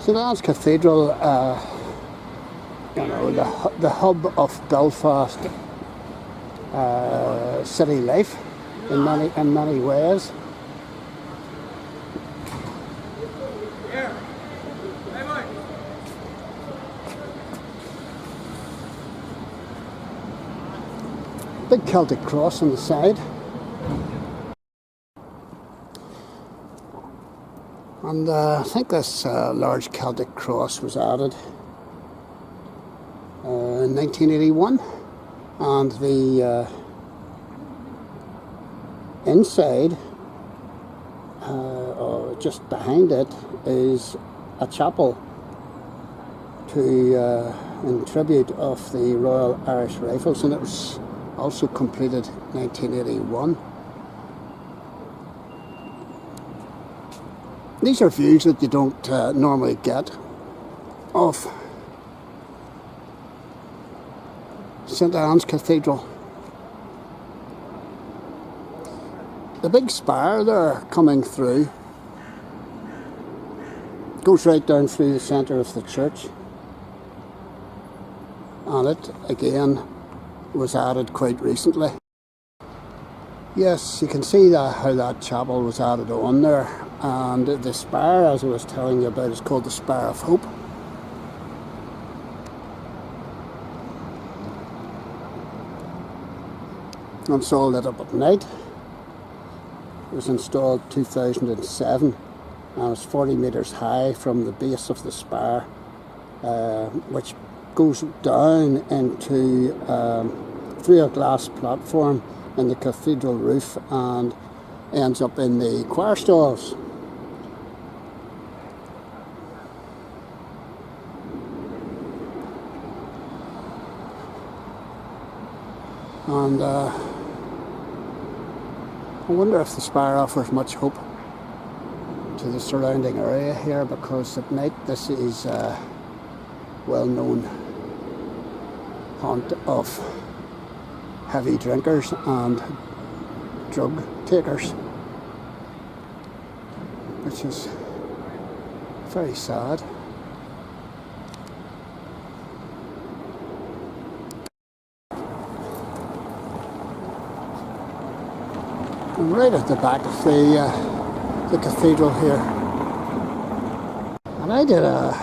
St Anne's Cathedral, the hub of Belfast city life in many ways. Big Celtic Cross on the side. And I think this large Celtic Cross was added in 1981, and the inside, or just behind it, is a chapel in tribute of the Royal Irish Rifles, and it was also completed 1981. These are views that you don't normally get of St Anne's Cathedral. The big spire there coming through goes right down through the centre of the church, and it again was added quite recently. Yes, you can see how that chapel was added on there, and the spire, as I was telling you about, is called the Spire of Hope. And it's all lit up at night. It was installed 2007, and it's 40 metres high from the base of the spire, which goes down into through a glass platform in the cathedral roof and ends up in the choir stalls. And I wonder if the spire offers much hope to the surrounding area here, because at night this is a well-known haunt of heavy drinkers and drug takers, which is very sad. I'm right at the back of the cathedral here, and I did a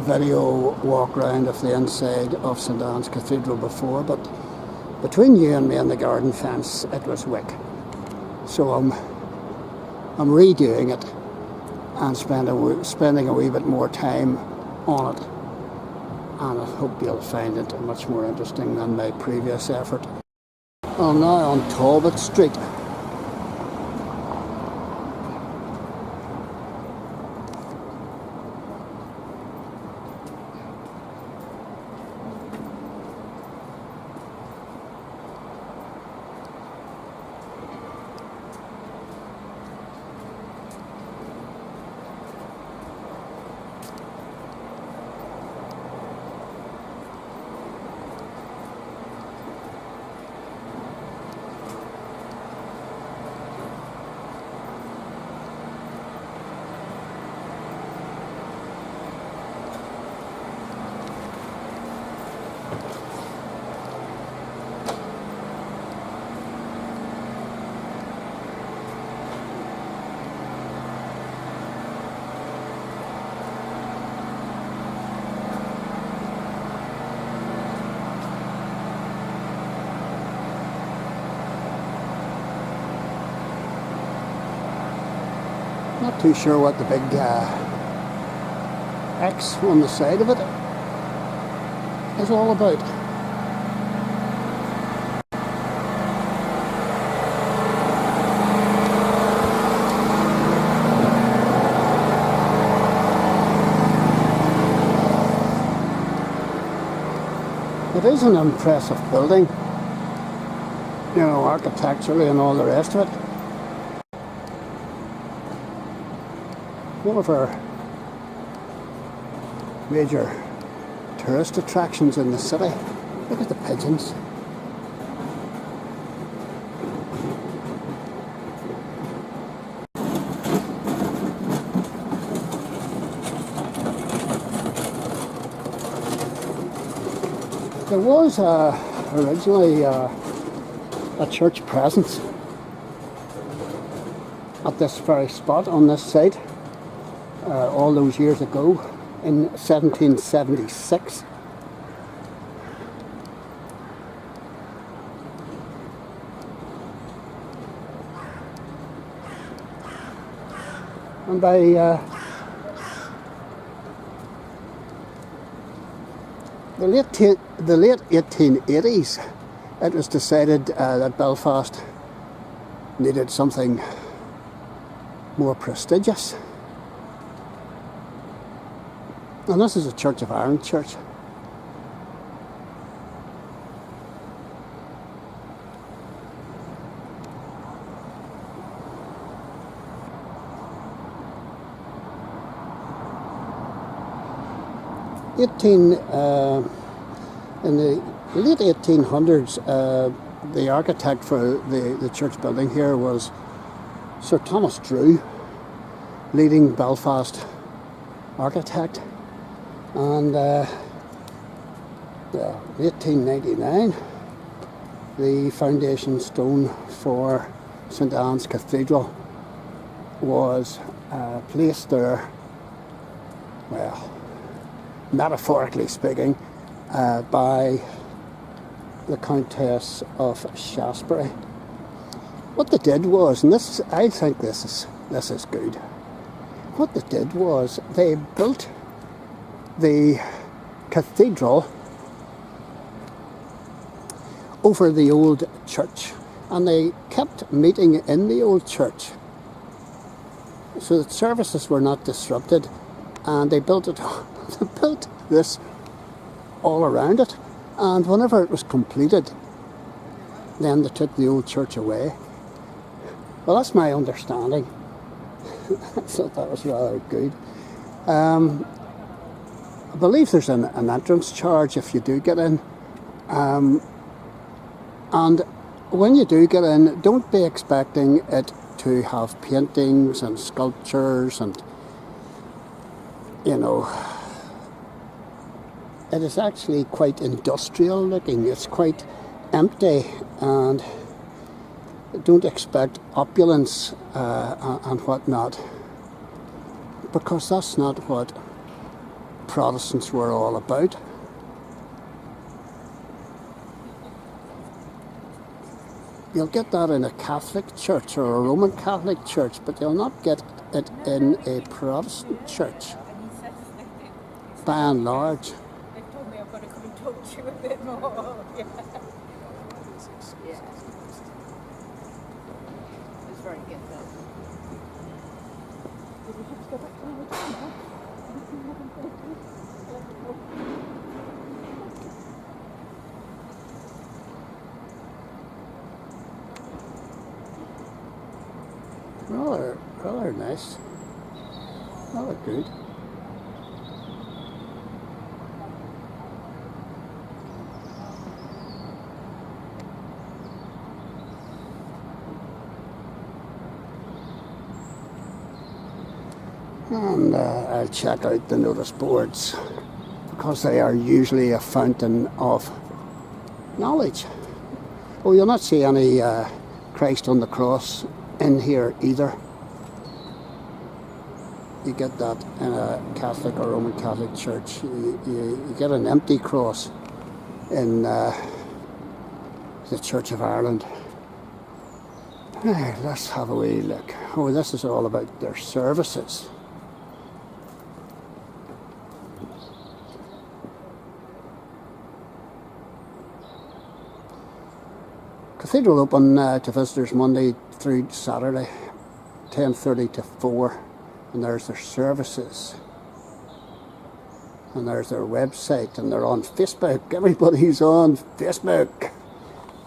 video walk round of the inside of St Anne's Cathedral before, but between you and me and the garden fence it was wick, so I'm redoing it and spending a wee bit more time on it, and I hope you'll find it much more interesting than my previous effort. I'm now on Talbot Street. Not too sure what the big X on the side of it is all about. It is an impressive building, you know, architecturally and all the rest of it. One of our major tourist attractions in the city. Look at the pigeons. There was originally a church presence at this very spot on this site all those years ago in 1776. And by the late 1880s, it was decided that Belfast needed something more prestigious. And this is a Church of Ireland church. In the late 1800s, the architect for the church building here was Sir Thomas Drew, leading Belfast architect. And 1899, the foundation stone for St Anne's Cathedral was placed there, well, metaphorically speaking, by the Countess of Shaftesbury. What they did was, and this, I think this is good. What they did was they built the cathedral over the old church, and they kept meeting in the old church so that services were not disrupted, and they built it. They built this all around it, and whenever it was completed, then they took the old church away. Well, that's my understanding. I thought that was rather good. I believe there's an entrance charge if you do get in. And when you do get in, don't be expecting it to have paintings and sculptures and, you know, it is actually quite industrial looking. It's quite empty, and don't expect opulence and whatnot, because that's not what Protestants were all about. You'll get that in a Catholic church or a Roman Catholic church, but you'll not get it in a Protestant church, by and large. They told me I've got to come and talk to you a bit more. Yeah. It's very good though. Did we have to go back to the hotel now? Rather nice. Rather good. And I'll check out the notice boards, because they are usually a fountain of knowledge. Oh, you'll not see any Christ on the cross in here either. You get that in a Catholic or Roman Catholic church. You get an empty cross in the Church of Ireland. Let's have a wee look. Oh, this is all about their services. Cathedral open to visitors Monday through Saturday, 10:30 to 4, and there's their services, and there's their website, and they're on Facebook. Everybody's on Facebook,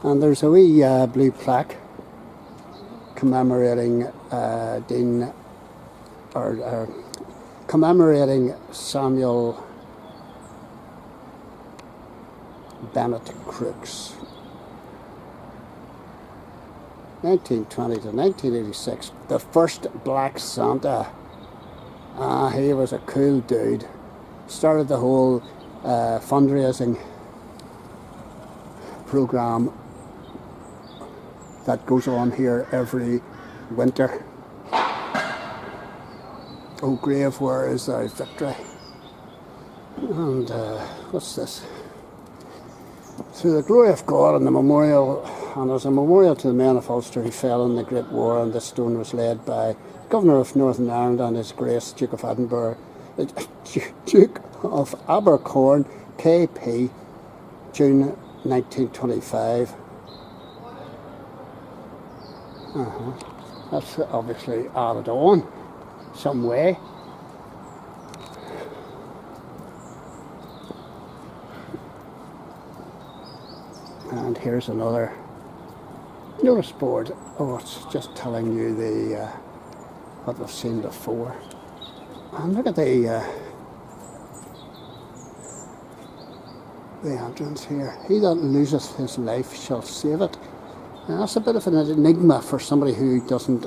and there's a wee blue plaque commemorating commemorating Samuel Bennett Crooks. 1920 to 1986, the first Black Santa. He was a cool dude. Started the whole fundraising programme that goes on here every winter. O grave, where is thy victory? And what's this? Through the glory of God and the memorial, and as a memorial to the men of Ulster who fell in the Great War, and this stone was laid by Governor of Northern Ireland and His Grace Duke of Edinburgh, Duke of Abercorn, KP, June 1925. That's obviously added on some way. And here's another notice board. Oh, it's just telling you the what we've seen before. And look at the entrance here. He that loseth his life shall save it. Now, that's a bit of an enigma for somebody who doesn't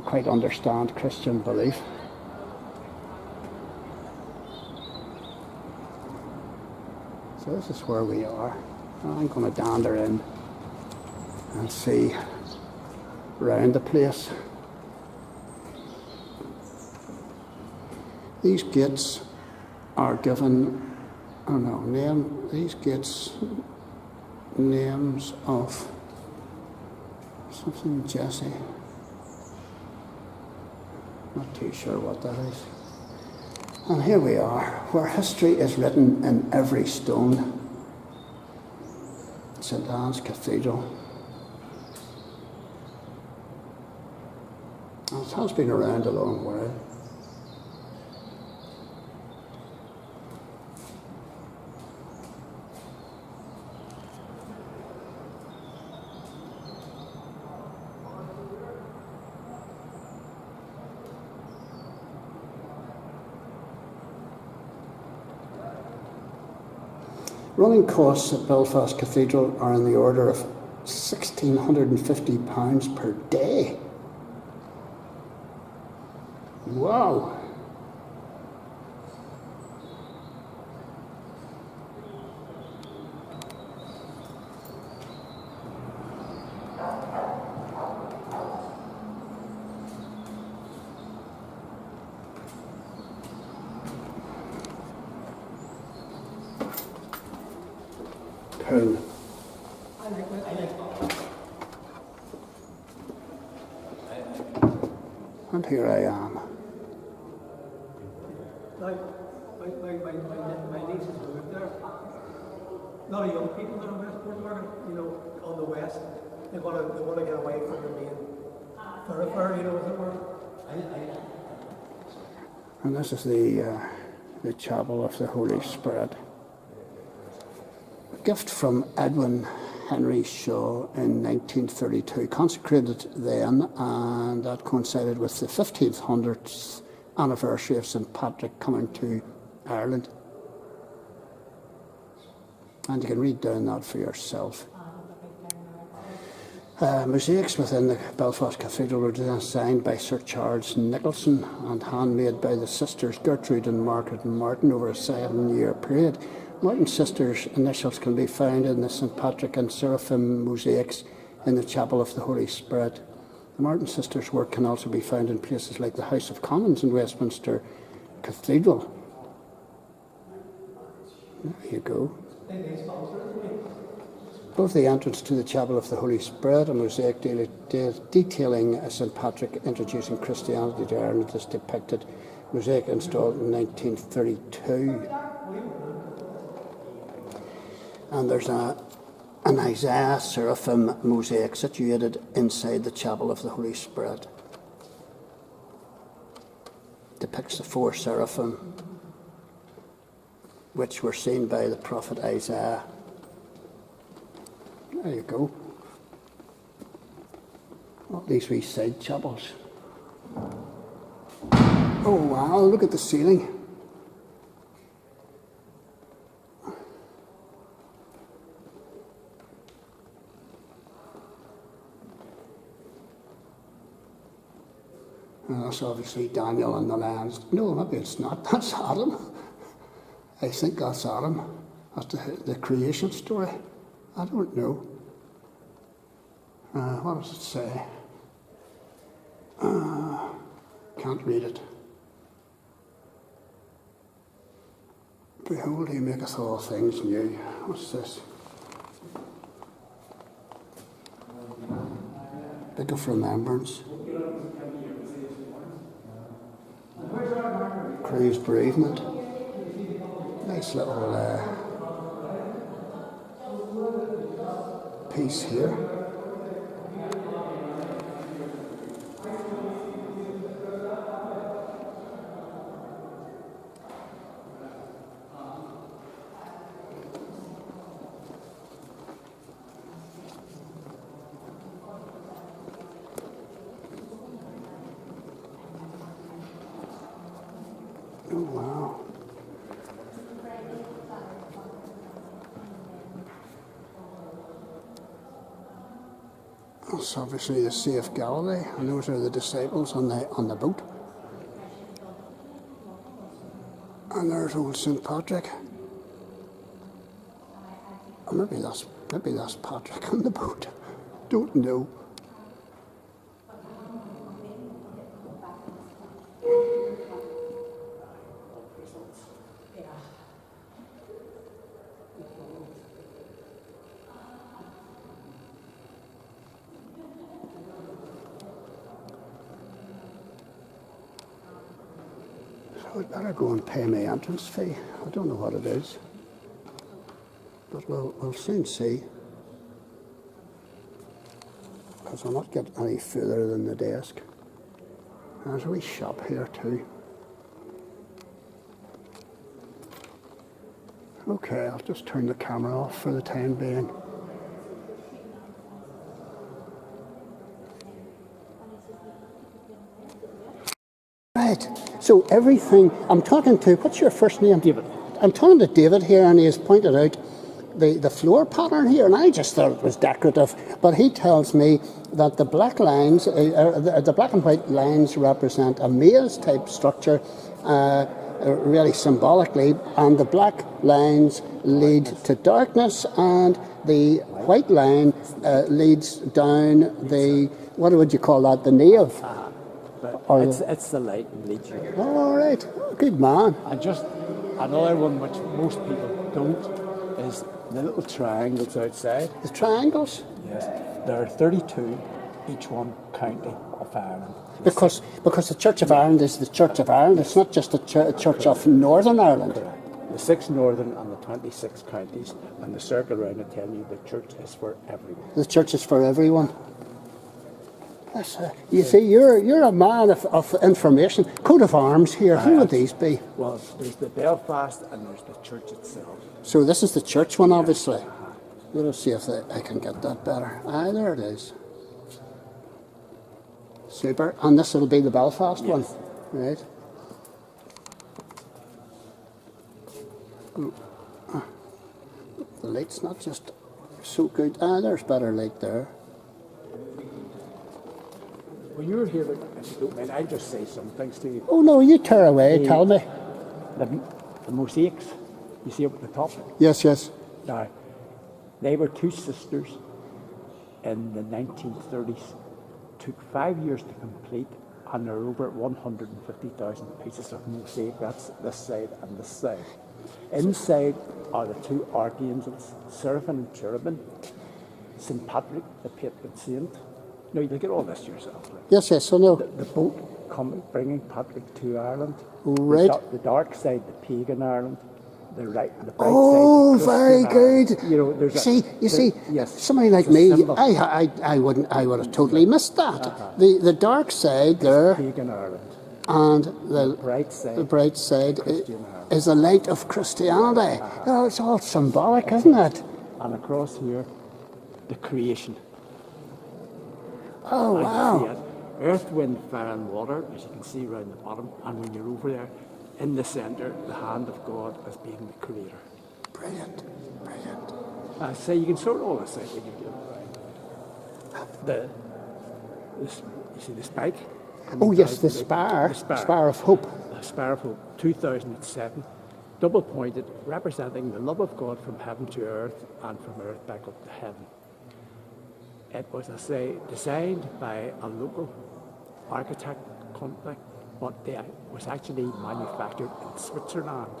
quite understand Christian belief. So this is where we are. I'm going to dander in and see round the place. These gates are given, these gates names of something Jesse. Not too sure what that is. And here we are, where history is written in every stone. St Anne's Cathedral. It has been around a long while. Running costs at Belfast Cathedral are in the order of £1,650 per day. Wow! Cool. And here I am. My nieces moved there. A lot of young people that are in Westport Market, on the west, they want to get away from the main thoroughfare, as it were. And this is the Chapel of the Holy Spirit. A gift from Edwin Henry Shaw in 1932, consecrated then, and that coincided with the 1500th anniversary of St Patrick coming to Ireland. And you can read down that for yourself. Mosaics within the Belfast Cathedral were designed by Sir Charles Nicholson and handmade by the sisters Gertrude and Margaret Martin over a 7-year period. Martin's sisters' initials can be found in the St Patrick and Seraphim mosaics in the Chapel of the Holy Spirit. The Martin sisters' work can also be found in places like the House of Commons in Westminster Cathedral. There you go. Both the entrance to the Chapel of the Holy Spirit, a mosaic detailing St Patrick introducing Christianity to Ireland, is depicted. Mosaic installed in 1932. And there's an Isaiah Seraphim mosaic situated inside the Chapel of the Holy Spirit. Depicts the 4 seraphim, which were seen by the prophet Isaiah. There you go. All these wee side chapels. Oh wow, look at the ceiling. And that's obviously Daniel and the lands. No, maybe it's not. That's Adam. I think that's Adam. That's the creation story. I don't know. What does it say? Can't read it. Behold, he maketh all things new. What's this? Book of Remembrance. Crew's bereavement. Nice little piece here. Oh, wow. That's obviously the Sea of Galilee, and those are the disciples on the boat. And there's old St. Patrick. Or maybe that's Patrick on the boat. Don't know. I'd better go and pay my entrance fee. I don't know what it is, but we'll soon see. Because I'll not get any further than the desk. There's a wee shop here too. Okay, I'll just turn the camera off for the time being. Right, so everything, I'm talking to, what's your first name? David. I'm talking to David here, and he has pointed out the floor pattern here, and I just thought it was decorative, but he tells me that the black lines, the black and white lines represent a maze type structure, really symbolically, and the black lines lead to darkness, and the white line leads down the, what would you call that, the nave? It's the light and leads you. All right, good man. And just another one which most people don't is the little triangles outside. The triangles? Yes, there are 32, each one county of Ireland. Because the Church of Ireland is the Church of Ireland. It's not just a Church of Northern Ireland. Correct. The 6 northern and the 26 counties, and the circle around it tell you the church is for everyone. The church is for everyone. You see, you're a man of information. Coat of arms here. Who would these be? Well, there's the Belfast and there's the church itself. So this is the church one, obviously. Let's see if I can get that better. There it is. Super. And this will be the Belfast one, right? The light's not just so good. There's better light there. Well, you're here, but if you don't mind, I'll just say some things to you. Oh no, you tear away, tell me. The mosaics, you see up at the top? Yes, yes. Now, they were 2 sisters in the 1930s. Took 5 years to complete, and there are over 150,000 pieces of mosaic. That's this side and this side. Inside are the 2 archangels, Seraphim and Cherubim, St. Patrick, the patron saint. Now, you look at all this yourself. Right? Yes, yes, I know. The boat bringing Patrick to Ireland. Right. The dark side, the pagan Ireland. The bright Oh, side, the very Christian good. Ireland. You know, see, yes, somebody like me, I would have totally missed that. The dark side there, pagan Ireland. and the bright side is the light of Christianity. Oh, it's all symbolic, isn't it? And across here, the creation. Oh, And wow. you see it, earth, wind, fire and water, as you can see round the bottom, and when you're over there, in the centre, the hand of God as being the creator. Brilliant, brilliant. So you can sort all this out when you do it. You see the spike? Oh yes, the Spire of Hope. The Spire of Hope, 2007, double pointed, representing the love of God from heaven to earth and from earth back up to heaven. It was, I say, designed by a local architect company, but it was actually manufactured in Switzerland.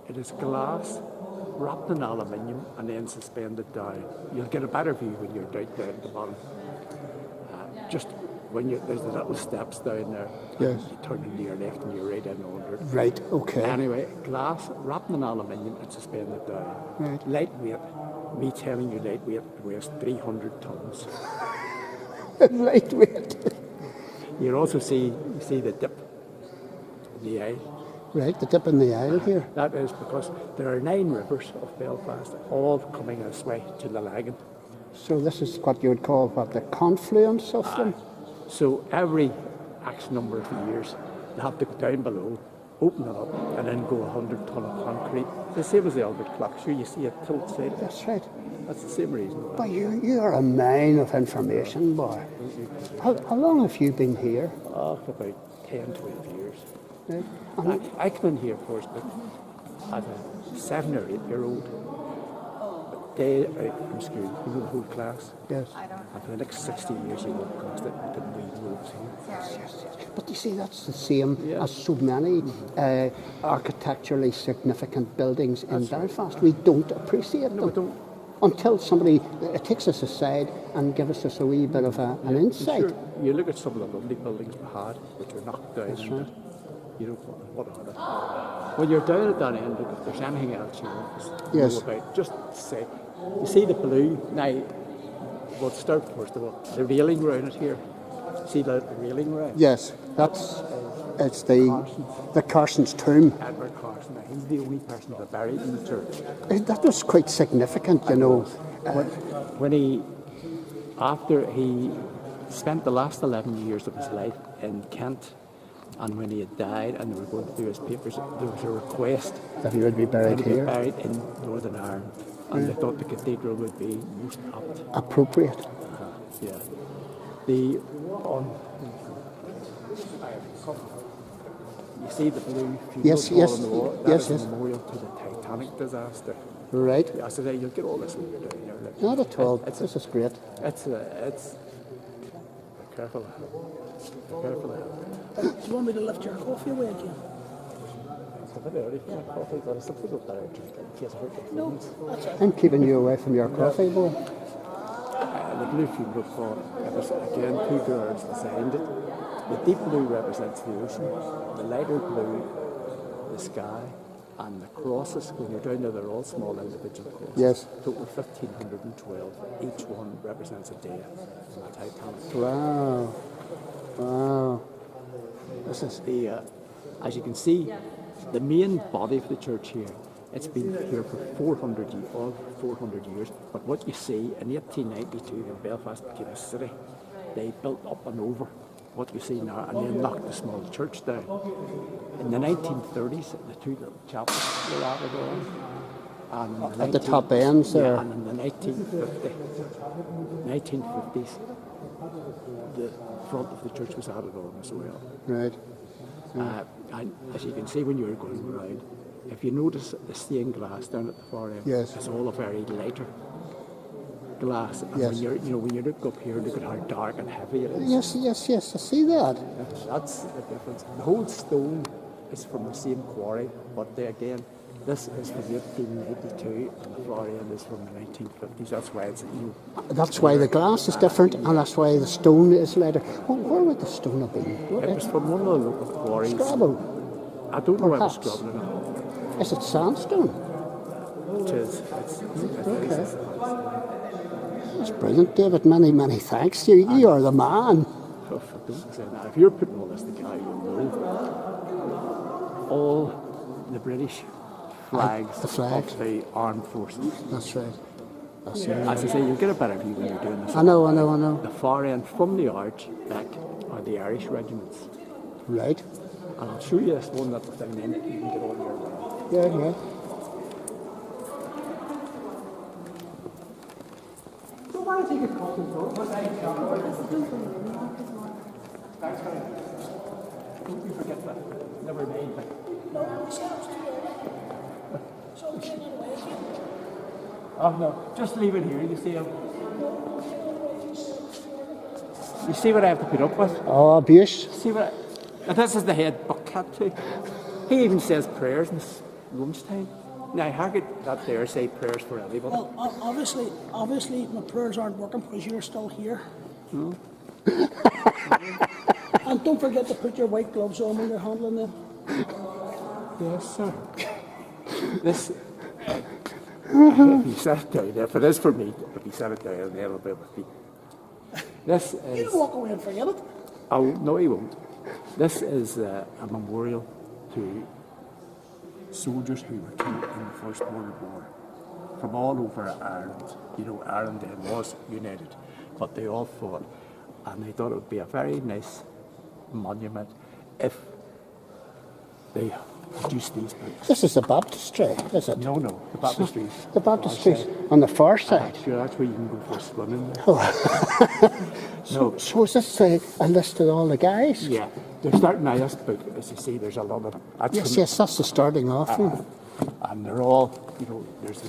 It is glass, wrapped in aluminium, and then suspended down. You'll get a better view when you're down there at the bottom. Just when there's the little steps down there. Yes. You turn into your left and your right and under. Right, okay. Anyway, glass wrapped in aluminium and suspended down. Right. Lightweight. Me telling you lightweight, it weighs 300 tons. Lightweight. You also see the dip in the aisle. Right, the dip in the aisle here. That is because there are 9 rivers of Belfast, all coming this way to the Lagan. So this is what you would call the confluence of them? So every X number of years, they have to go down below, open it up, and then go 100 ton of concrete. The same as the Albert clock. Sure, you see it tilt side. That's right. That's the same reason. But you are a mine of information, boy. How long have you been here? For about 10, 12 years. Right. I came in here, of course, but as a 7 or 8-year-old, day out from school, you know, the whole class. Yes. And for the next 60 years, you walk across it with the wee roads here. Yes. But you see, that's the same as so many architecturally significant buildings in Belfast. We don't appreciate them. We don't. Until somebody takes us aside and gives us a wee bit of an insight. Sure, you look at some of the lovely buildings we had, which were knocked down. That's right. You know, what are they? When you're down at that end, look, if there's anything else you want to Yes. know about, just say, you see the blue? Now, we'll start first of all, the railing round it here. See the railing round? Yes, it's the Carson's tomb. Edward Carson, now, he's the only person that buried in the church. That was quite significant, you know. After he spent the last 11 years of his life in Kent, and when he had died and they were going through his papers, there was a request That he would be buried that he be here. buried in Northern Ireland, and they thought the cathedral would be most apt. Appropriate. Yeah. You see the blue Yes, funeral yes, on the wall? That yes, is yes. a memorial to the Titanic disaster. Right. Yeah, so you'll get all this when you're down there. Like, Not at all. It's This is great. It's careful. Do you want me to lift your coffee away again? It's a bit early for my coffee, but I simply got that drink in case I hurt your No, feelings. that's it. I'm keeping you away from your coffee, boy. The blue funeral plot, it was again 2 girls designed it. The deep blue represents the ocean, the lighter blue, the sky, and the crosses, when you're down there, they're all small individual crosses. Yes. Total 1,512. Each one represents a day from the Titanic. Wow. Wow. This is as you can see, the main body of the church here. It's been here for 400 years. But what you see, in 1892, when Belfast became a city, they built up and over what you see now, and then knocked the small church down. In the 1930s, the 2 little chapels were added on. And in At the top ends there. Yeah, and in the 1950s, the front of the church was added on as well. Right. And as you can see when you're going around, if you notice the stained glass down at the far end, Yes. it's all a very lighter glass. And Yes. when you look up here, look at how dark and heavy it is. Yes. I see that. That's the difference. The whole stone is from the same quarry, but again, this is from 1892, and the far end is from the 1950s. That's why it's That's why the glass is different, and that's why the stone is lighter. Well, where would the stone have been? It was from one of the local quarries. Scrabble. I don't know whether it's Perhaps. Scrabble or not. Is it sandstone? It is. It's That's brilliant, David. Many thanks. You are the man. Oh, for don't say that. If you're putting all this together, you'll know all the British flags, the flags. of the armed forces. That's right. That's right. As I say, you'll get a better view when you're doing this. I know. The far end from the arch back are the Irish regiments. Right. And I'll show you this one that was down in. You can get all your Yeah. So why don't you take a coffee for it? Thanks very much. Don't you forget that. Never mind. No, it's Oh no, just leave it here. You see, you see what I have to put up with. Oh, abuse. See what? This is the head buck cat too. He even says prayers in his lunchtime. Now, how could that there say prayers for everybody? Well, obviously, my prayers aren't working because you're still here. No. And don't forget to put your white gloves on when you're handling them. Yes, sir. This. If you set it down, if it is for me, if you set it down, then it'll be with me. This is. You don't walk away and forget it. Oh, no, he won't. This is a memorial to soldiers who were killed in the First World War from all over Ireland. You know, Ireland then was united, but they all fought, and they thought it would be a very nice monument if they produced these books. This is the baptistry, is it? No, the baptistry. The baptistry's on the far side. Sure, that's where you can go for swimming. So is this a list of all the guys? Yeah, they're starting now. This book, as you see, there's a lot of them. Yes, that's the starting off one. And they're all, you know, there's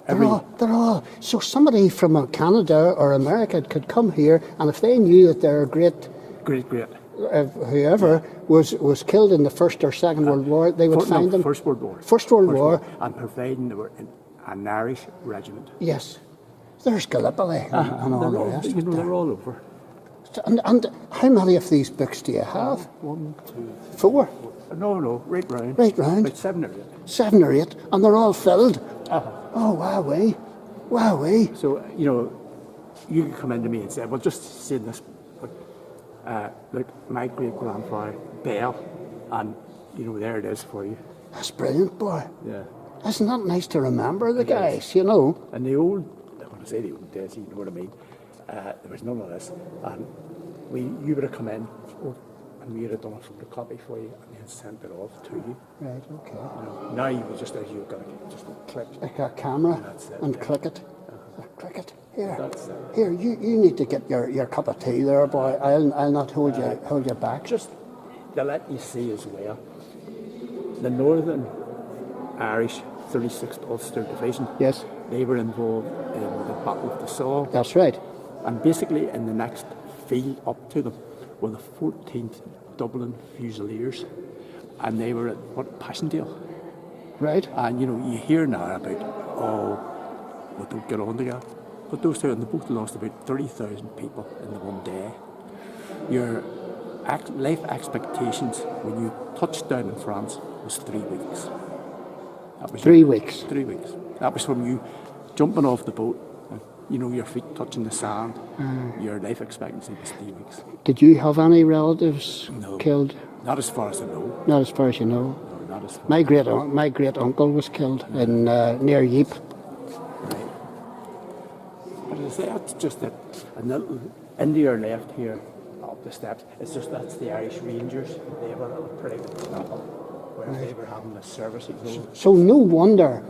They're all. So somebody from Canada or America could come here, and if they knew that their great whoever was killed in the First or Second World War, they would find them. First World War. First World War. And providing they were in an Irish regiment. Yes. There's Gallipoli and all the rest. You know, they're all over. And how many of these books do you have? 1, 2, 4? No, right round. Right round. About 7 or 8. 7 or 8, and they're all filled. Oh, wowee. Wowee. So, you know, you could come into me and say, well, just see this. Look, my great-grandfather, Bell, and, you know, there it is for you. That's brilliant, boy. Yeah. Isn't that nice to remember the guys, you know? And the old, when I say the old days, you know what I mean, there was none of this. And you would have come in, and we would have done a photocopy for you, and then sent it off to you. Right, okay. You know, now you would just, as you've got to just click. Like a camera, That's it, and yeah. click it. Click it. Here. That's it. Here, you need to get your cup of tea there, boy. I'll not hold you back. Just to let you see as well, the Northern Irish 36th Ulster Division, Yes, they were involved in the Battle of the Somme. that's right. And basically in the next field up to them were the 14th Dublin Fusiliers, and they were at Passchendaele. Right. And you know, you hear now about, we don't get on together. But those two, and they both lost about 30,000 people in the one day. Your life expectations when you touched down in France was 3 weeks. That was 3 weeks. 3 weeks. That was from you jumping off the boat, and, you know, your feet touching the sand. Your life expectancy was 3 weeks. Did you have any relatives No. killed? Not as far as I know. Not as far as you know. No, not as far. My great uncle was killed in near Ypres. Right. But as I say, that's just it. And little into your left here, up the steps, it's just that's the Irish Rangers. They have a little private chapel where they were having a service. So no wonder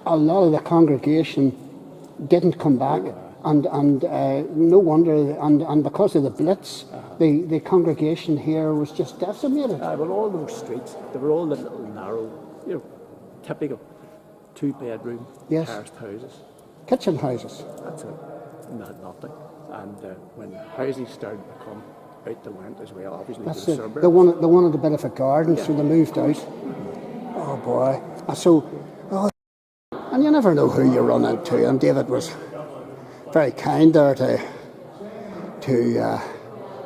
a lot of the congregation didn't come back, and no wonder, and because of the Blitz, the congregation here was just decimated. Well, all those streets, they were all the little narrow, you know, typical 2-bedroom Yes. terraced houses. Kitchen houses. That's it. Nothing. And when houses started to come out, they went as well, obviously, That's to the it. suburbs. They wanted a bit of a garden, so they moved out. Oh boy! And you never know who you run into. And David was very kind there to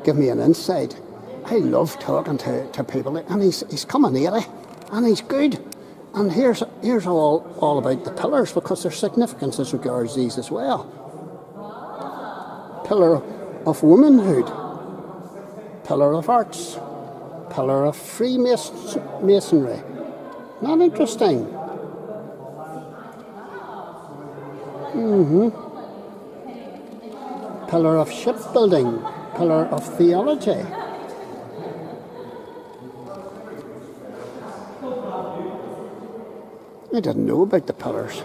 give me an insight. I love talking to people, and he's coming 80, and he's good. And here's all about the pillars, because there's significance as regards these as well. Pillar of womanhood, pillar of arts, pillar of Freemasonry. Not interesting. Pillar of shipbuilding, pillar of theology. I didn't know about the pillars.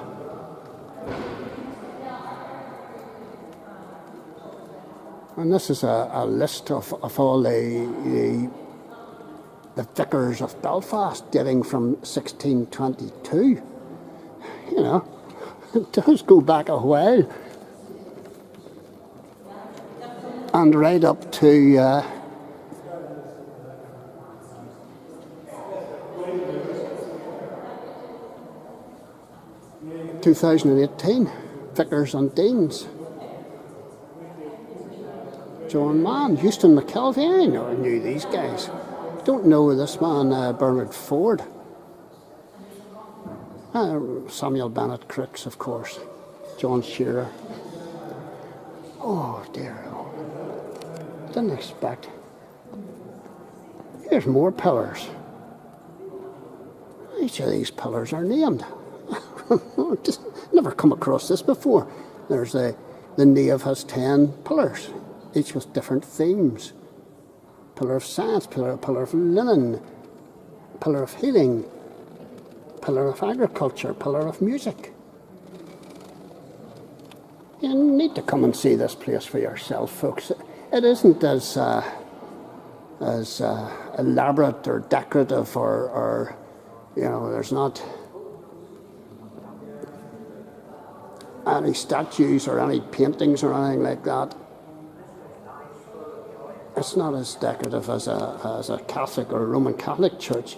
And this is a list of all the vicars of Belfast dating from 1622. you know, it does go back a while. And right up to 2018, Vicars and Deans. John Mann, Houston McKelvey, I knew these guys. Don't know this man, Bernard Ford. Samuel Bennett Crooks, of course. John Shearer. Oh dear. Didn't expect. Here's more pillars. Each of these pillars are named. Just never come across this before. There's the nave has 10 pillars, each with different themes. Pillar of science, pillar of linen, pillar of healing, pillar of agriculture, pillar of music. You need to come and see this place for yourself, folks. It isn't as elaborate or decorative or there's not any statues or any paintings or anything like that. It's not as decorative as a Catholic or a Roman Catholic church.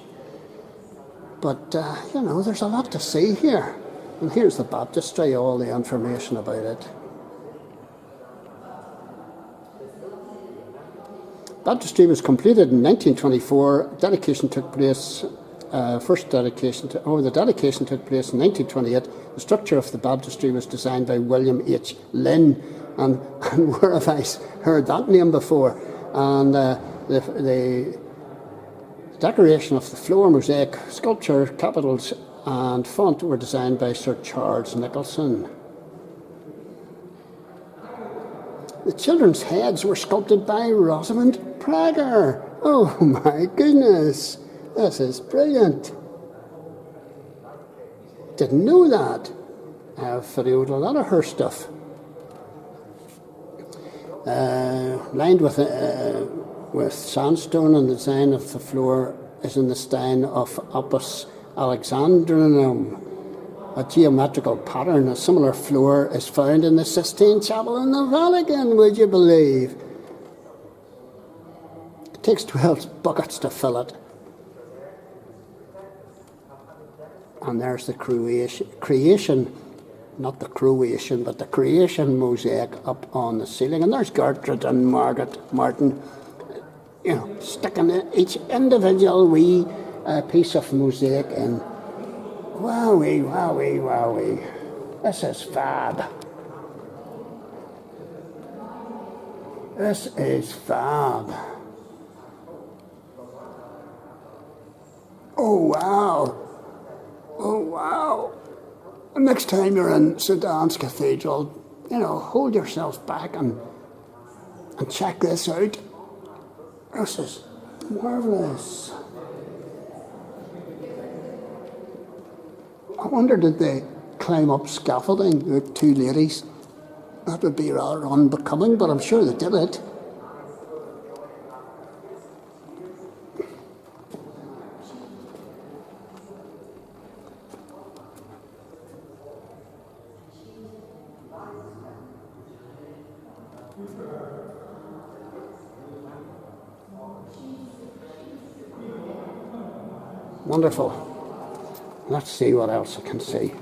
But, there's a lot to see here. And here's the baptistry, all the information about it. Baptistry was completed in 1924. Dedication took place, the dedication took place in 1928. The structure of the baptistry was designed by William H. Lynn. And where have I heard that name before? And the decoration of the floor, mosaic, sculpture, capitals and font were designed by Sir Charles Nicholson. The children's heads were sculpted by Rosamund Prager. Oh my goodness, this is brilliant. Didn't know that. I've videoed a lot of her stuff. Lined with sandstone, and the design of the floor is in the style of Opus Alexandrinum, a geometrical pattern. A similar floor is found in the Sistine Chapel in the Vatican, would you believe? It takes 12 buckets to fill it. And there's the creation, not the Croatian, but the creation mosaic up on the ceiling. And there's Gertrude and Margaret Martin, sticking each individual wee piece of mosaic in. Wowee, wowee, wowee. This is fab. This is fab. Oh, wow. Oh, wow. Next time you're in St. Anne's Cathedral, hold yourself back and check this out. This is marvellous. I wonder, did they climb up scaffolding, the two ladies? That would be rather unbecoming, but I'm sure they did it. Wonderful. Let's see what else I can see.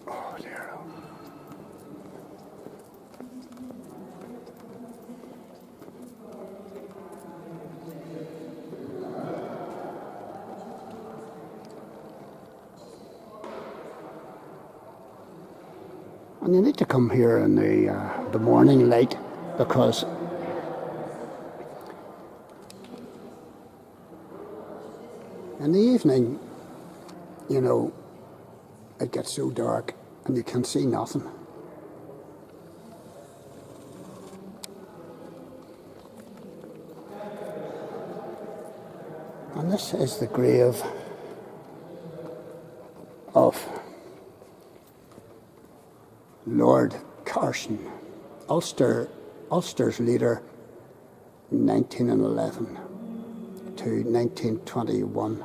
Oh dear. And you need to come here in the morning light, because in the evening, it gets so dark and you can see nothing. And this is the grave Lord Carson, Ulster's leader, 1911 to 1921.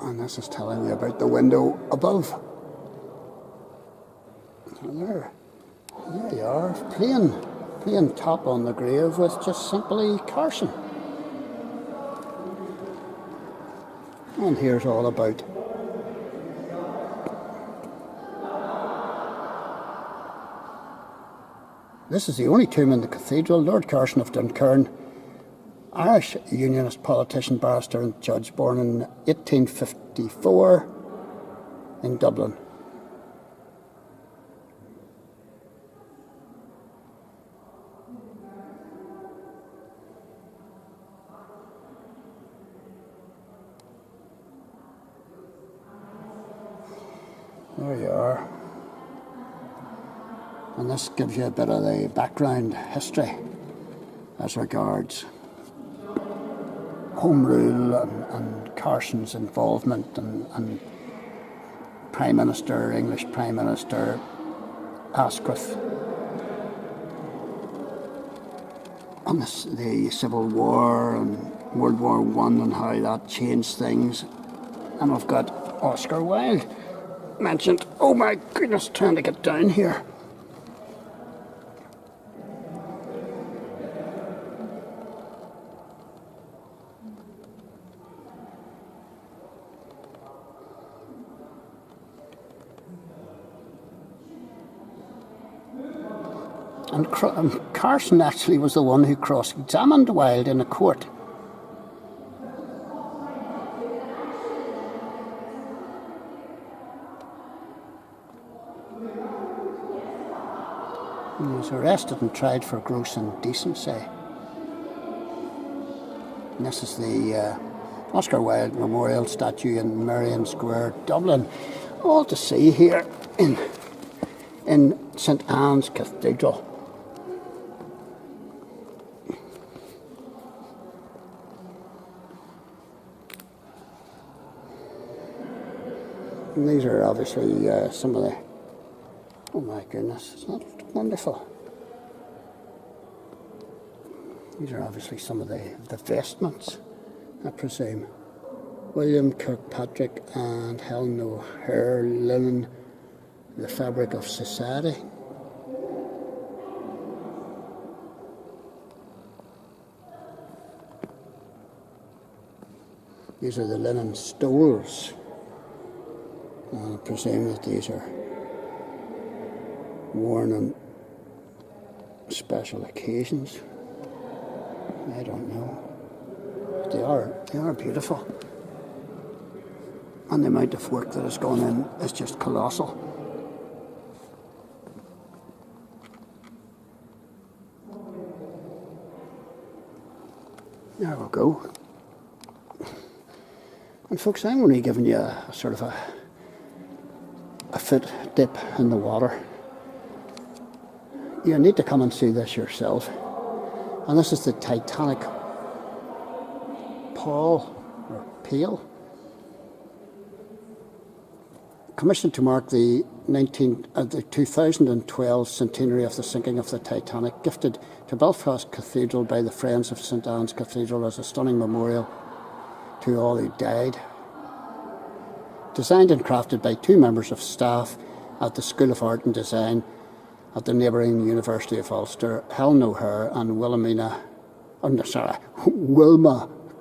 And this is telling me about the window above. And there you are, plain top on the grave with just simply Carson. And here's all about this is the only tomb in the cathedral. Lord Carson of Duncairn, Irish Unionist politician, barrister and judge, born in 1854 in Dublin. There you are. And this gives you a bit of the background history as regards Home Rule and Carson's involvement and Prime Minister, English Prime Minister Asquith on the Civil War and World War I and how that changed things. And we've got Oscar Wilde mentioned. Oh my goodness, trying to get down here. And Carson actually was the one who cross-examined Wilde in a court. He was arrested and tried for gross indecency. And this is the Oscar Wilde Memorial Statue in Merrion Square, Dublin. All to see here in St Anne's Cathedral. And these are obviously some of the, oh my goodness, isn't that wonderful? These are obviously some of the vestments, I presume. William Kirkpatrick and Helen O'Hare, linen, the fabric of society. These are the linen stoles. I presume that these are worn on special occasions. I don't know. They are beautiful. And the amount of work that has gone in is just colossal. There we go. And folks, I'm only giving you a sort of a foot dip in the water. You need to come and see this yourself. And this is the Titanic Pale, commissioned to mark the 2012 centenary of the sinking of the Titanic, gifted to Belfast Cathedral by the Friends of St Anne's Cathedral as a stunning memorial to all who died. Designed and crafted by two members of staff at the School of Art and Design at the neighbouring University of Ulster, Helen O'Hare and Wilma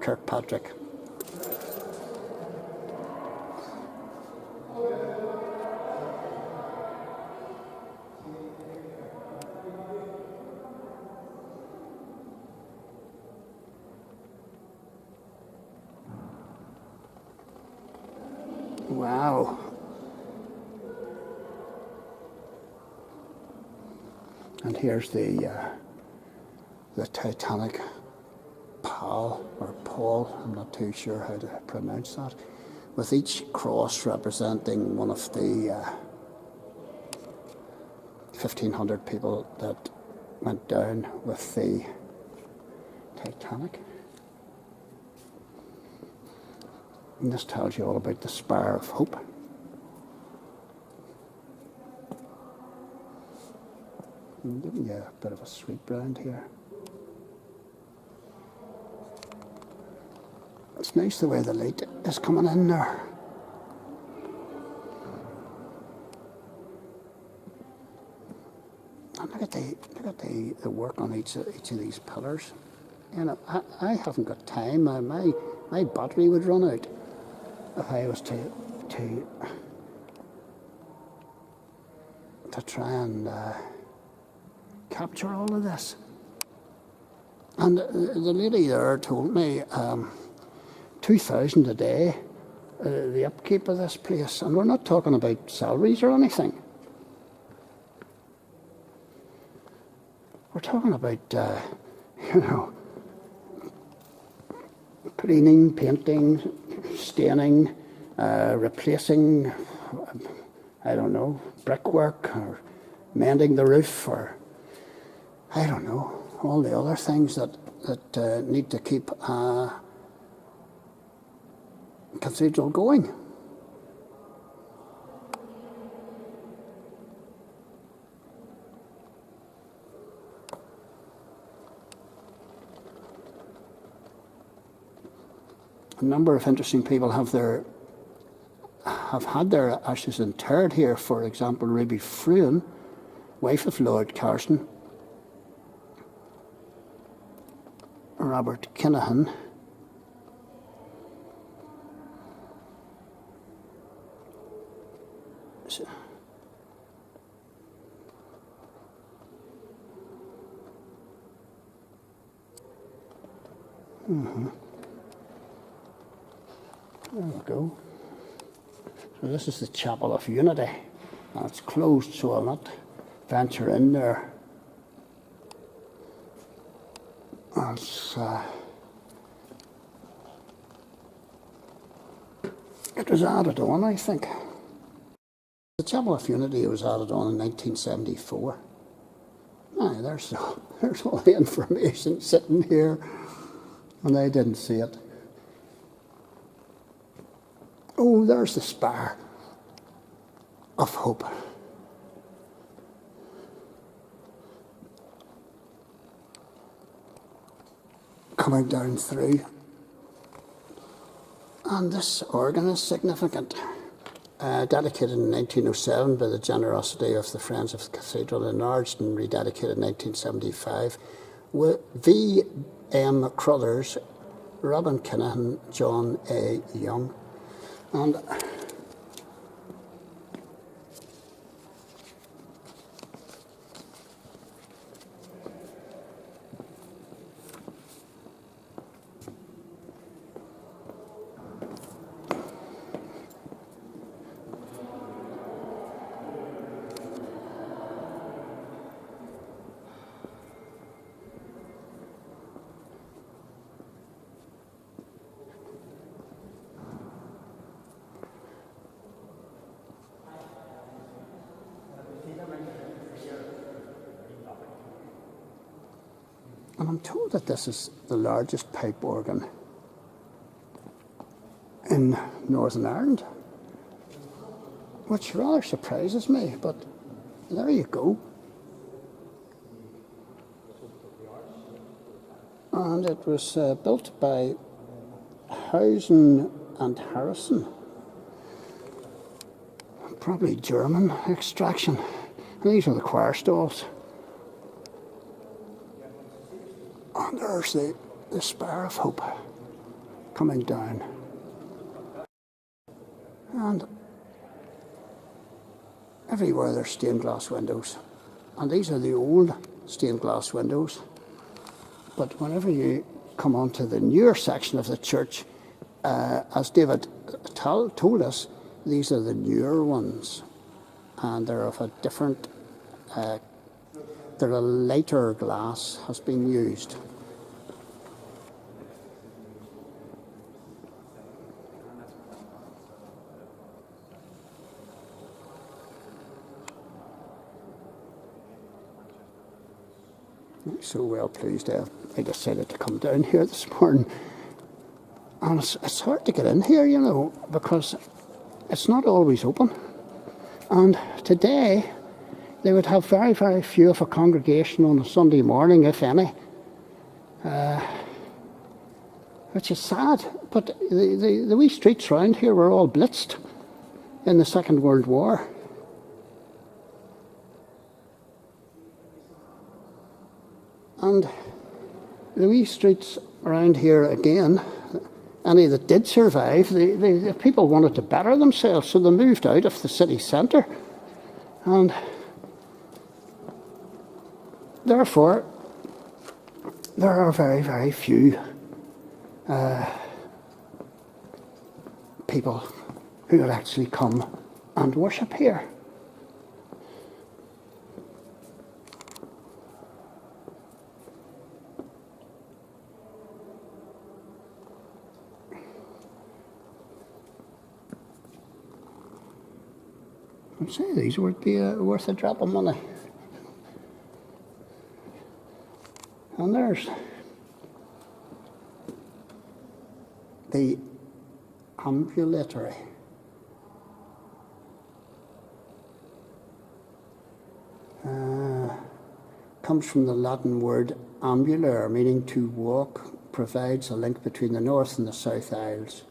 Kirkpatrick. Wow. And here's the Titanic Paul, I'm not too sure how to pronounce that, with each cross representing one of the 1,500 people that went down with the Titanic. And this tells you all about the Spire of Hope. I'm giving you a bit of a sweep round here. It's nice the way the light is coming in there. And look at the work on each of these pillars. You know, I haven't got time. My battery would run out if I was to try and capture all of this. And the lady there told me 2,000 a day, the upkeep of this place, and we're not talking about salaries or anything. We're talking about, you know, cleaning, painting, staining, replacing, I don't know, brickwork, or mending the roof, or I don't know, all the other things that need to keep a cathedral going. A number of interesting people have had their ashes interred here. For example, Ruby Fruin, wife of Lord Carson, Robert Kinahan, There we go. So this is the Chapel of Unity. Now it's closed, so I'll not venture in there. It was added on, I think. The Chapel of Unity was added on in 1974. Aye, there's all the information sitting here, and I didn't see it. Oh, there's the Spire of Hope. Coming down through. And this organ is significant. Dedicated in 1907 by the generosity of the Friends of the Cathedral, enlarged and rededicated in 1975. With V.M. Crothers, Robin Kinahan, John A. Young. And I'm told that this is the largest pipe organ in Northern Ireland, which rather surprises me, but there you go. And it was built by Hausen and Harrison, probably German extraction. And these are the choir stalls. And there's the Spire of Hope coming down. And everywhere there's stained glass windows. And these are the old stained glass windows. But whenever you come onto the newer section of the church, as David told us, these are the newer ones. And they're of a different, they're a lighter glass has been used. So well pleased I decided to come down here this morning. And it's hard to get in here, you know, because it's not always open. And today, they would have very, very few of a congregation on a Sunday morning, if any. Which is sad, but the wee streets round here were all blitzed in the Second World War. And the wee streets around here again, any that did survive, the people wanted to better themselves, so they moved out of the city centre. And therefore, there are very, very few people who would actually come and worship here. I'd say these would be worth a drop of money. And there's the ambulatory. Comes from the Latin word ambulare, meaning to walk, provides a link between the north and the south aisles.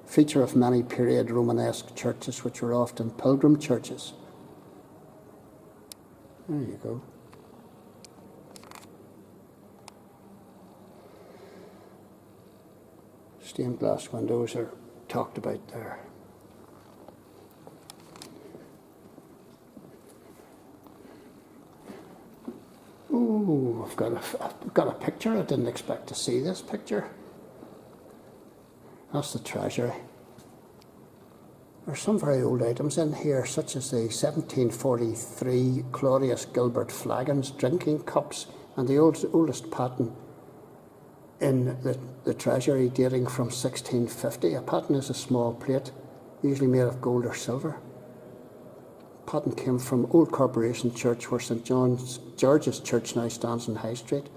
Feature of many period Romanesque churches, which were often pilgrim churches. There you go. Stained glass windows are talked about there. Oh, I've got a picture. I didn't expect to see this picture. That's the treasury. There's some very old items in here, such as the 1743 Claudius Gilbert flagons, drinking cups, and the oldest paten in the treasury dating from 1650. A paten is a small plate, usually made of gold or silver. Paten came from Old Corporation Church, where St George's Church now stands in High Street.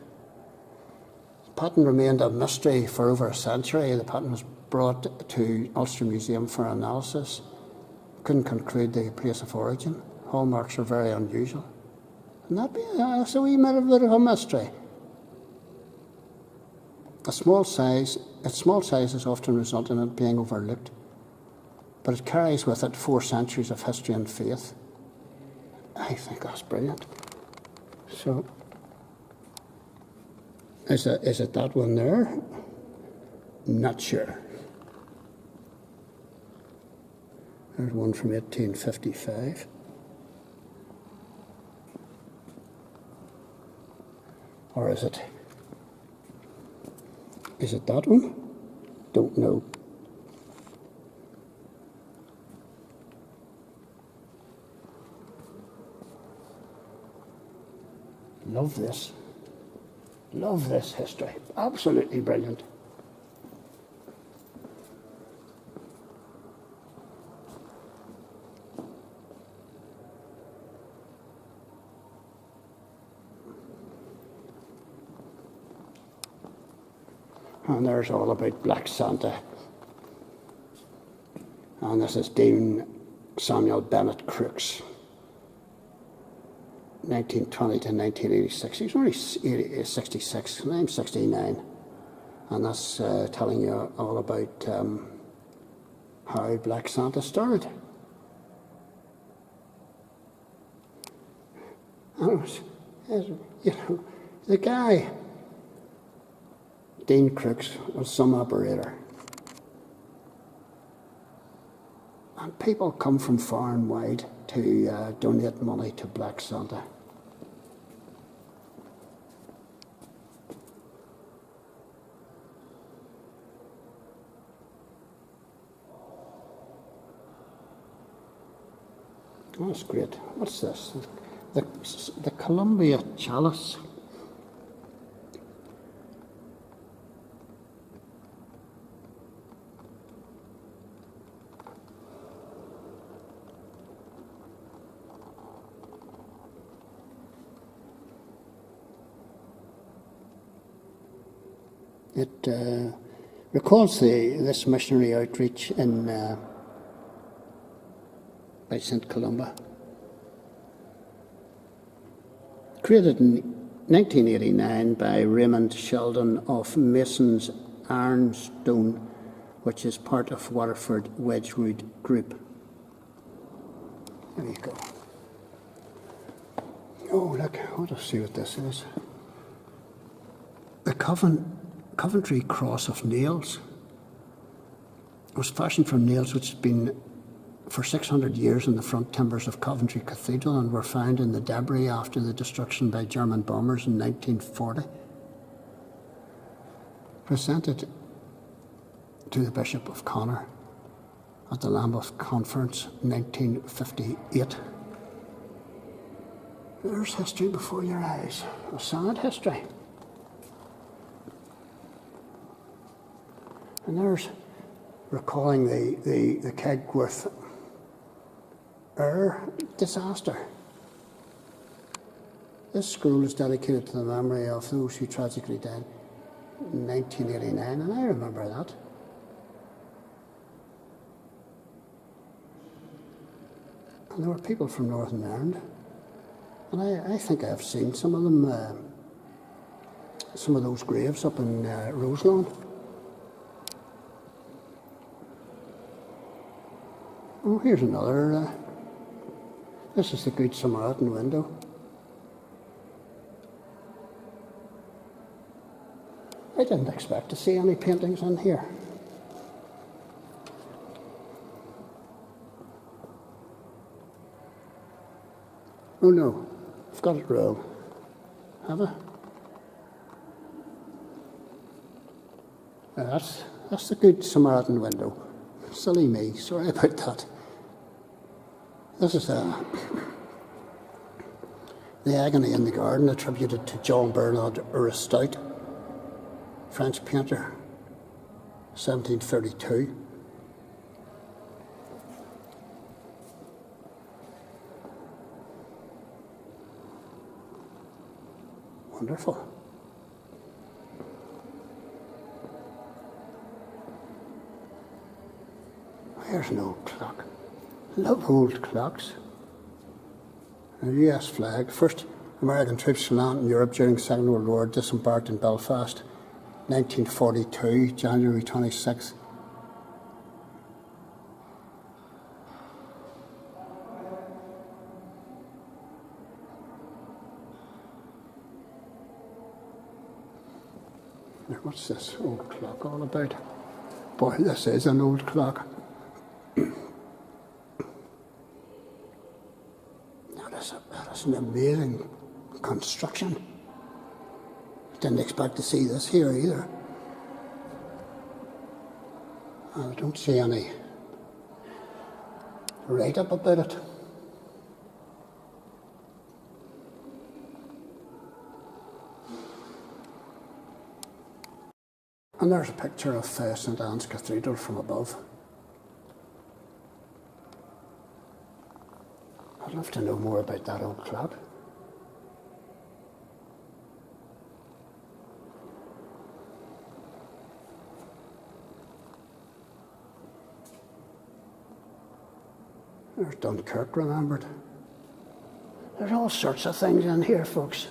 The paten remained a mystery for over a century. The paten was brought to Ulster Museum for analysis. Couldn't conclude the place of origin. Hallmarks are very unusual. And that be a wee bit of a mystery. Its small size has often resulted in it being overlooked, but it carries with it 4 centuries of history and faith. I think that's brilliant. So, is it that one there? Not sure. There's one from 1855. Or is it that one? Don't know. Love this. Love this history. Absolutely brilliant. And there's all about Black Santa. And this is Dean Samuel Bennett Crooks, 1920 to 1986. He's only 66, and I'm 69. And that's telling you all about how Black Santa started. And you know, the guy, Dean Crooks, was some operator. And people come from far and wide to donate money to Black Santa. Oh, that's great. What's this? The Columbia Chalice. It recalls this missionary outreach by St. Columba. Created in 1989 by Raymond Sheldon of Mason's Ironstone, which is part of Waterford Wedgwood Group. There you go. Oh, look, I'll see what this is. The Coventry Cross of Nails. It was fashioned from nails which had been for 600 years in the front timbers of Coventry Cathedral and were found in the debris after the destruction by German bombers in 1940. Presented to the Bishop of Connor at the Lambeth Conference 1958. There's history before your eyes. A sad history. And there's recalling the Kegworth air disaster. This scroll is dedicated to the memory of those who tragically died in 1989, and I remember that. And there were people from Northern Ireland, and I think I've seen some of them, some of those graves up in Roselawn. Oh, here's another. This is the Good Samaritan window. I didn't expect to see any paintings in here. Oh no, I've got it wrong. Have I? That's the Good Samaritan window. Silly me, sorry about that. This is the Agony in the Garden, attributed to John Bernard Aristout, French painter, 1732. Wonderful. Here's an old clock. I love old clocks. A US flag. First American troops to land in Europe during the Second World War disembarked in Belfast, 1942, January 26th. What's this old clock all about? Boy, this is an old clock. That is an amazing construction. Didn't expect to see this here either. I don't see any write-up about it. And there's a picture of St. Anne's Cathedral from above. I'd love to know more about that old clock. There's Dunkirk remembered. There's all sorts of things in here, folks.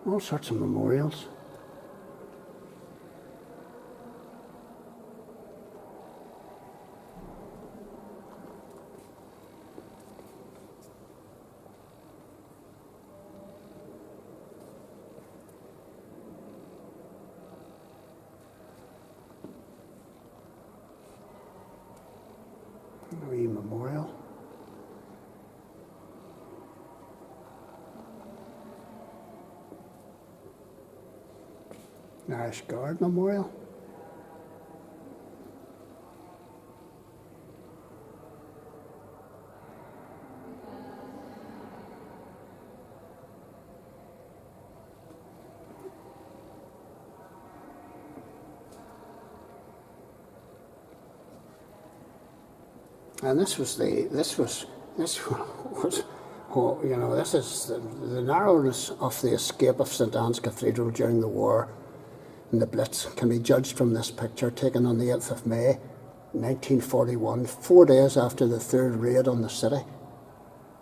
All sorts of memorials. A wee memorial. Irish Guard Memorial. And this was, oh, you know, this is the narrowness of the escape of St Anne's Cathedral during the war and the Blitz can be judged from this picture taken on the 8th of May 1941, 4 days after the third raid on the city.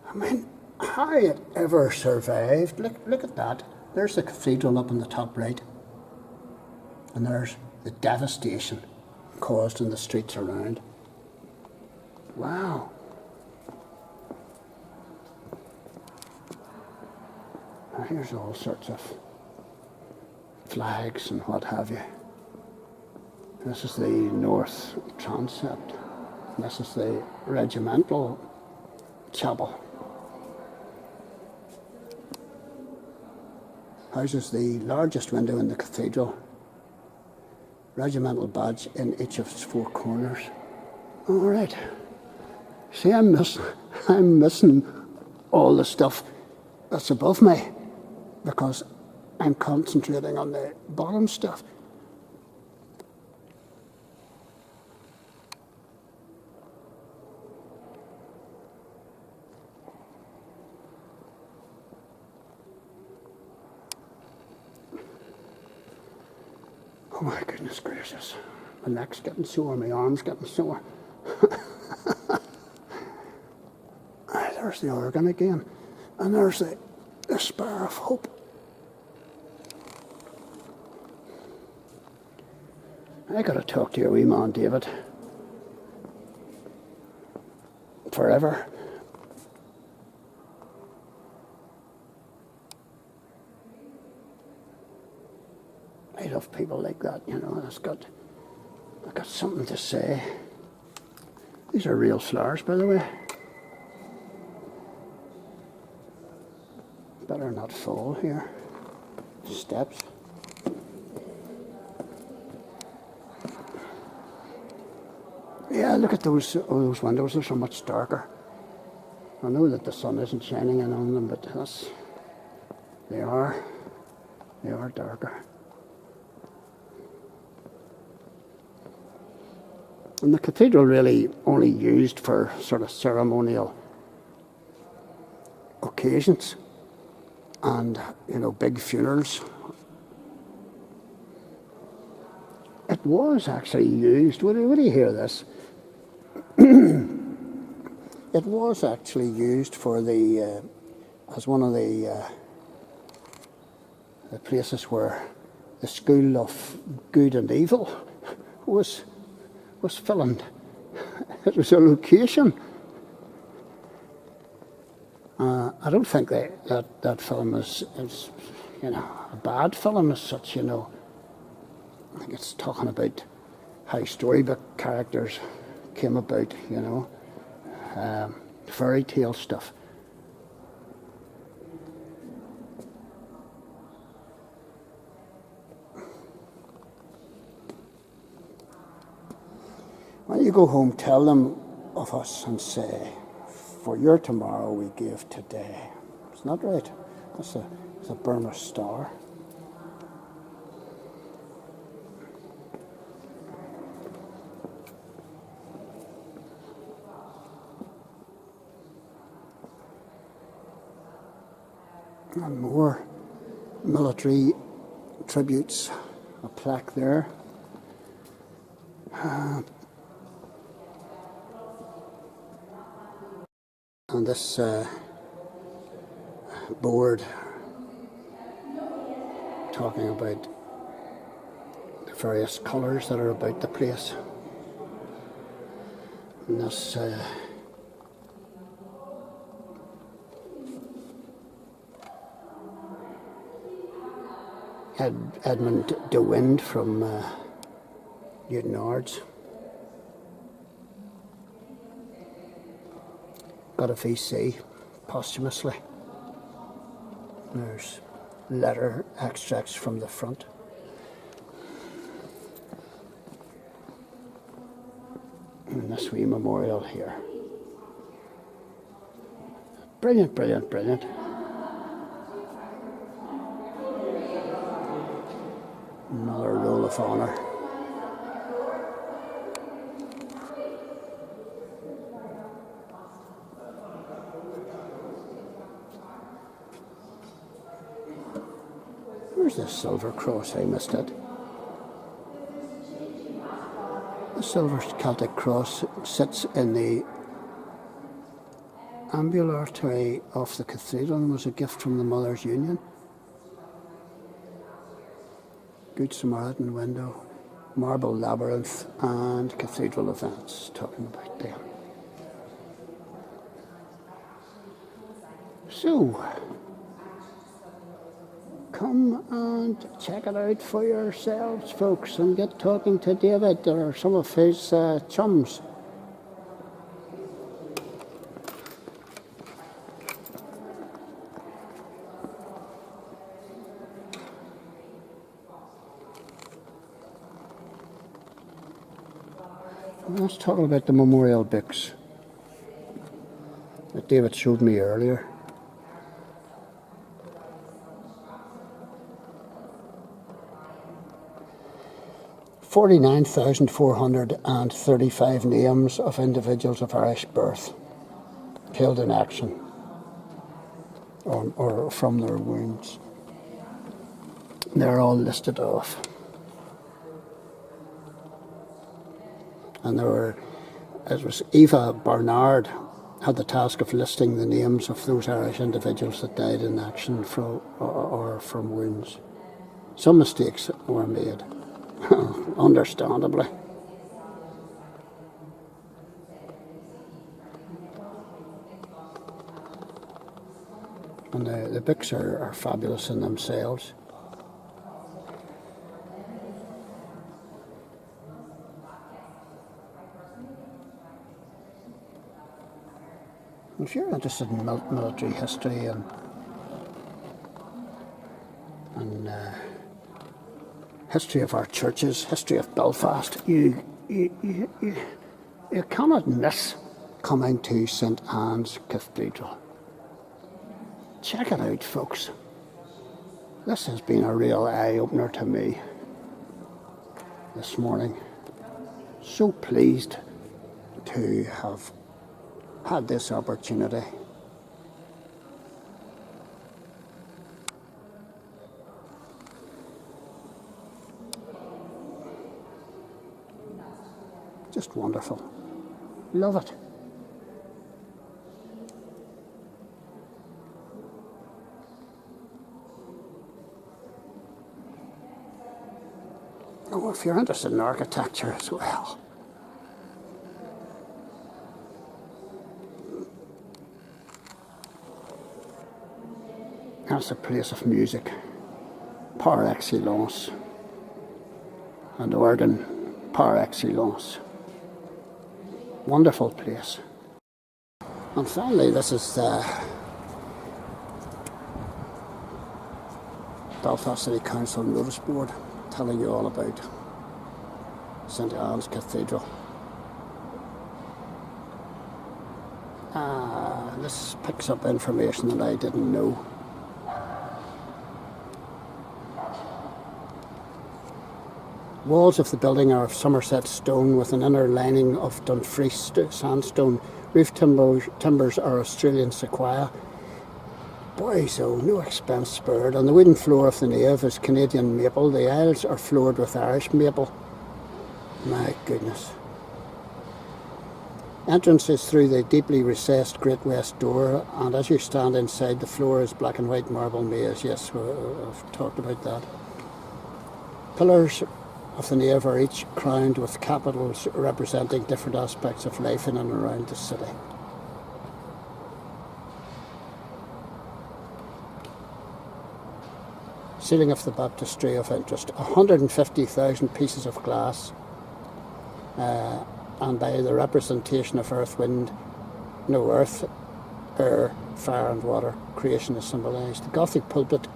I mean, how it ever survived. Look at that. There's the cathedral up in the top right. And there's the devastation caused in the streets around. Wow. Now here's all sorts of flags and what have you. This is the north transept. This is the regimental chapel. Houses the largest window in the cathedral. Regimental badge in each of its four corners. All right. See, I'm missing all the stuff that's above me because I'm concentrating on the bottom stuff. Oh my goodness gracious. My neck's getting sore, my arm's getting sore. There's the organ again. And there's the Spire of Hope. I gotta talk to your wee man, David. Forever. I love people like that, you know, I've got something to say. These are real flowers, by the way. Better not fall here. Steps. Yeah, look at those windows, they're so much darker. I know that the sun isn't shining in on them, but they are darker. And the cathedral really only used for sort of ceremonial occasions and, you know, big funerals. It was actually used, would you hear this? It was actually used for the, as one of the places where the school of good and evil was filmed. It was a location. I don't think that film is, you know, a bad film as such, you know. I think it's talking about how storybook characters came about, you know, fairy tale stuff. When you go home, tell them of us and say, for your tomorrow we give today. Isn't that right? That's a Burma star. And more military tributes, a plaque there. And this board talking about the various colours that are about the place. And this Edmund de Wind from Newton Ards. Got a VC posthumously. There's letter extracts from the front. And this wee memorial here. Brilliant, brilliant, brilliant. Another roll of honour. There's the silver cross, I missed it. The silver Celtic cross sits in the ambulatory of the cathedral and was a gift from the Mothers' Union. Good Samaritan window, marble labyrinth, and cathedral events, talking about them. So, come and check it out for yourselves, folks, and get talking to David or some of his chums. Let's talk about the memorial books that David showed me earlier. "49,435 names of individuals of Irish birth killed in action or from their wounds. They're all listed off. And it was Eva Barnard had the task of listing the names of those Irish individuals that died in action or from wounds. Some mistakes were made, understandably. And the books are fabulous in themselves. If you're interested in military history and history of our churches, history of Belfast, you cannot miss coming to St Anne's Cathedral. Check it out, folks. This has been a real eye-opener to me this morning. So pleased to have had this opportunity. Just wonderful. Love it. Oh, if you're interested in architecture as well. That's a place of music, par excellence, and organ, par excellence. Wonderful place. And finally, this is the Belfast City Council notice board telling you all about St Anne's Cathedral. This picks up information that I didn't know. Walls of the building are of Somerset stone with an inner lining of Dumfries sandstone. Roof timbers are Australian sequoia. Boys, oh, no expense spared. On the wooden floor of the nave is Canadian maple. The aisles are floored with Irish maple. My goodness. Entrance is through the deeply recessed Great West door, and as you stand inside, the floor is black and white marble maze. Yes, I've talked about that. Pillars of the nave are each crowned with capitals representing different aspects of life in and around the city. Ceiling of the baptistry of interest. 150,000 pieces of glass, and by the representation of earth, air, fire and water, creation is symbolised. The Gothic pulpit,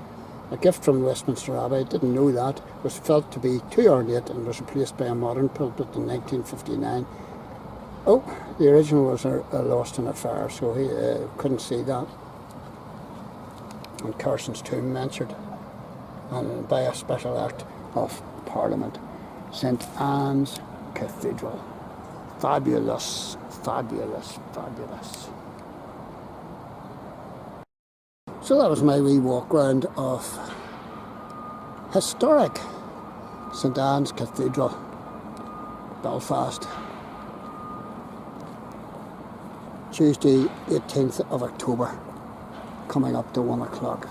a gift from Westminster Abbey, didn't know that, was felt to be too ornate and was replaced by a modern pulpit in 1959. Oh, the original was lost in a fire, so he couldn't see that. And Carson's tomb mentioned, and by a special act of Parliament. St Anne's Cathedral. Fabulous, fabulous, fabulous. So that was my wee walk round of historic St Anne's Cathedral, Belfast. Tuesday 18th of October, coming up to 1 o'clock.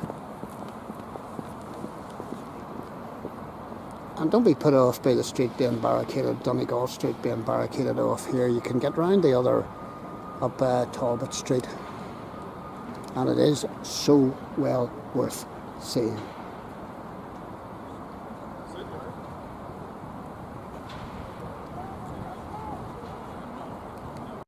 And don't be put off by the street being barricaded, Donegall Street being barricaded off here. You can get round the other up Talbot Street, and it is so well worth seeing.